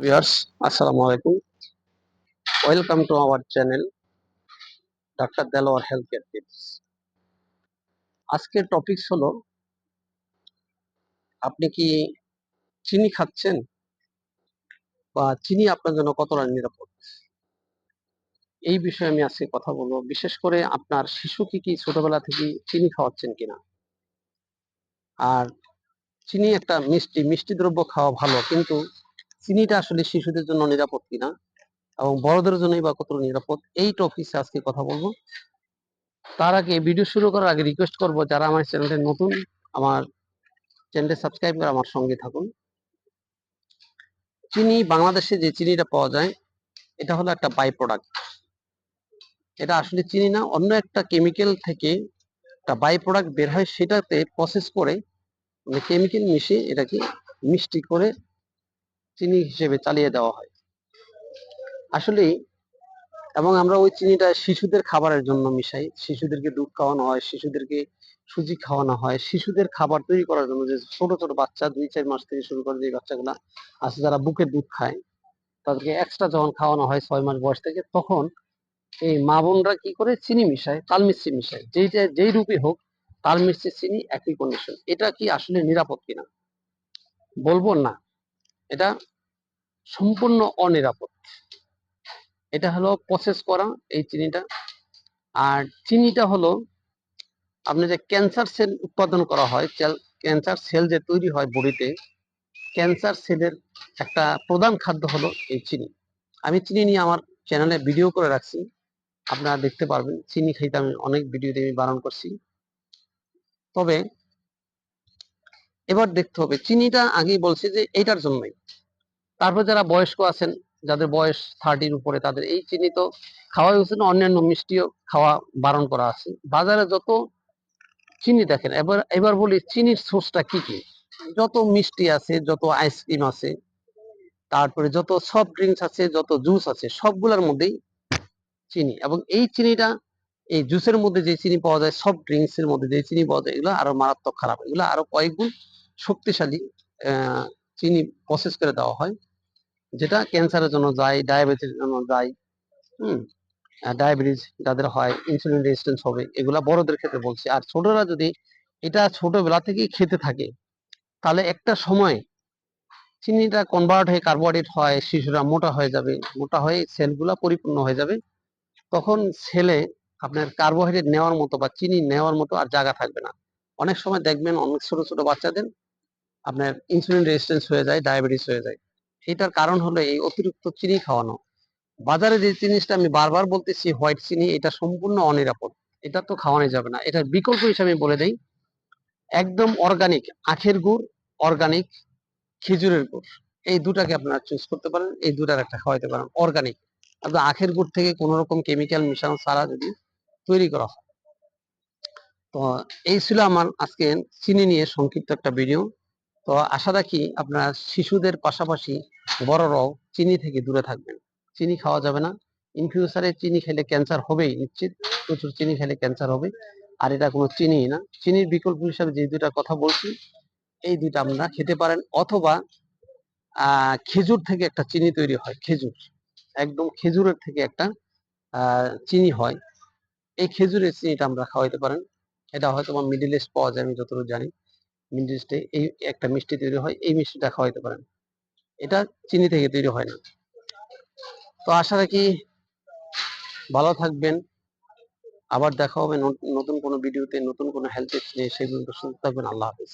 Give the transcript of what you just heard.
Viewers, আসসালামু আলাইকুম। Welcome to our channel doctor Delwar health care tips. আজকের টপিকস হলো, আপনি কি চিনি খাচ্ছেন বা চিনি আপনার জন্য কতটা নিরাপদ? এই বিষয়ে আমি আজকে কথা বলবো। বিশেষ করে আপনার শিশুকে কি ছোটবেলা থেকেই চিনি খাওয়াচ্ছেন কিনা। আর চিনি একটা মিষ্টি দ্রব্য খাওয়া ভালো, কিন্তু চিনিটা আসলে শিশুদের জন্য নিরাপদ কিনা এবং বড়দের জন্যই বা কতটা নিরাপদ, এই টপিকসে আজকে কথা বলবো। তার আগে ভিডিও শুরু করার আগে রিকোয়েস্ট করবো, যারা আমার চ্যানেলে নতুন, আমার চ্যানেলটি সাবস্ক্রাইব করে আমার সঙ্গে থাকুন। চিনি, বাংলাদেশে যে চিনিটা পাওয়া যায়, এটা হলো একটা বাই প্রোডাক্ট। এটা আসলে চিনি না, অন্য একটা কেমিক্যাল থেকে একটা বাই প্রোডাক্ট বের হয়, সেটাতে প্রসেস করে মানে কেমিক্যাল মিশিয়ে এটাকে মিষ্টি করে চিনি হিসেবে চালিয়ে দেওয়া হয় আসলে। এবং আমরা ওই চিনিটা শিশুদের খাবারের জন্য মিশাই। শিশুদেরকে দুধ খাওয়ানো হয়, শিশুদেরকে সুজি খাওয়ানো হয়, শিশুদের খাবার তৈরি করার জন্য। যে ছোট ছোট বাচ্চা 2-4 মাস থেকে শুরু করে যে বাচ্চাগুলা আছে, যারা বুকের দুধ খায়, তাদেরকে এক্সট্রা যখন খাওয়ানো হয় 6 মাস বয়স থেকে, তখন এই মা বোনরা কি করে চিনি মিশায়, তাল মিষ্টি মিশায়। যেই রূপে হোক, তাল মিষ্টি চিনি একই কন্ডিশন। এটা কি আসলে নিরাপদ কিনা? বলবো না, এটা সম্পূর্ণ অনিরাপদ। এটা হলো প্রসেস করা এই চিনিটা। আর চিনিটা হলো, আপনি যে ক্যান্সার সেল উৎপাদন করা হয়, ক্যান্সার সেল যে তৈরি হয় বডিতে, ক্যান্সার সেলের একটা প্রধান খাদ্য হলো এই চিনি। আমি চিনি নিয়ে আমার চ্যানেলে ভিডিও করে রাখছি, আপনারা দেখতে পারবেন। চিনি খাইতে আমি অনেক ভিডিওতে আমি বারণ করছি। তবে এবার দেখতে হবে, চিনিটা আগেই বলছি যে এইটার জন্যই। তারপর যারা বয়স্ক আছেন, যাদের বয়স 30-র উপরে, তাদের এই চিনি তো খাওয়াই উচিত না। অন্যান্য মিষ্টিও খাওয়া বারণ করা আছে। বাজারে যত চিনি দেখেন, এবার বলি চিনির সোর্সটা কি কি। যত মিষ্টি আছে, যত আইসক্রিম আছে, তারপরে যত সফট ড্রিঙ্কস আছে, যত জুস আছে, সবগুলোর মধ্যেই চিনি। এবং এই চিনিটা, এই জুসের মধ্যে যে চিনি পাওয়া যায়, সফট ড্রিঙ্কস এর মধ্যে যে চিনি পাওয়া যায়, এগুলো আরো মারাত্মক খারাপ। এগুলো আরো কয়েক গুণ শক্তিশালী চিনি প্রসেস করে দেওয়া হয়, যেটা ক্যান্সারের জন্য দায়ী, ডায়াবেটিস জন্য দায়ী। হুম ডায়াবেটিস যাদের হয়, ইনসুলিন রেজিস্ট্যান্স হবে, এগুলা বড়দের ক্ষেত্রে বলছি। আর ছোটরা যদি এটা ছোটবেলা থেকেই খেতে থাকে, তাহলে একটা সময় চিনিটা কনভার্ট হয়ে কার্বোহাইড্রেট হয়, শিশুরা মোটা হয়ে যাবে, মোটা হয়ে সেলগুলা পরিপূর্ণ হয়ে যাবে। তখন ছেলে আপনার কার্বোহাইড্রেট নেওয়ার মতো বা চিনি নেওয়ার মতো আর জায়গা থাকবে না। অনেক সময় দেখবেন অনেক ছোট ছোট বাচ্চাদের আপনার ইনসুলিন রেজিস্ট্যান্স হয়ে যায়, ডায়াবেটিস হয়ে যায়। এটার কারণ হলো এই অতিরিক্ত চিনি খাওয়ানো। বাজারে যে জিনিসটা আমি বারবার বলতেছি, হোয়াইট চিনি, এটা সম্পূর্ণ অনিরাপদ। এটা তো খাওয়ানো যাবে না। এটার বিকল্প হিসাবে বলে দেই, একদম অর্গানিক আখের গুড়, অর্গানিক খেজুরের গুড়, এই দুটাকে আপনারা চুজ করতে পারেন। এই দুটার একটা খাওয়াইতে পারেন অর্গানিক। আপনার আখের গুড় থেকে কোনো রকম কেমিক্যাল মিশানো ছাড়া যদি তৈরি করা হয়। তো এই ছিল আমার আজকে চিনি নিয়ে সংক্ষিপ্ত একটা ভিডিও। তো আশা রাখি আপনারা শিশুদের পাশাপাশি বড়রাও চিনি থেকে দূরে থাকবেন। চিনি খাওয়া যাবে না। ইন ফিউচারে চিনি খেলে ক্যান্সার হবেই নিশ্চিত। প্রচুর চিনি খেলে ক্যান্সার হবে। আর এটা কোনো চিনি না। চিনির বিকল্প হিসাবে যে দুটা কথা বলছি, এই দুইটা আপনারা খেতে পারেন। অথবা খেজুর থেকে একটা চিনি তৈরি হয়, খেজুর, একদম খেজুরের থেকে একটা চিনি হয়। এই খেজুরের চিনিটা আমরা খাওয়াইতে পারেন। এটা হয়তো মিডিল ইস্ট পাওয়া যায়, আমি যতটুকু জানি। মিডিল ইস্টে এই একটা মিষ্টি তৈরি হয়, এই মিষ্টিটা খাওয়াইতে পারেন। এটা চিনি থেকে তৈরি হয় না। তো আশা রাখি ভালো থাকবেন। আবার দেখা হবে নতুন কোনো ভিডিওতে, নতুন কোনো হেলথ টিপস নিয়ে। সেই পর্যন্ত সুস্থ থাকবেন। আল্লাহ হাফেজ।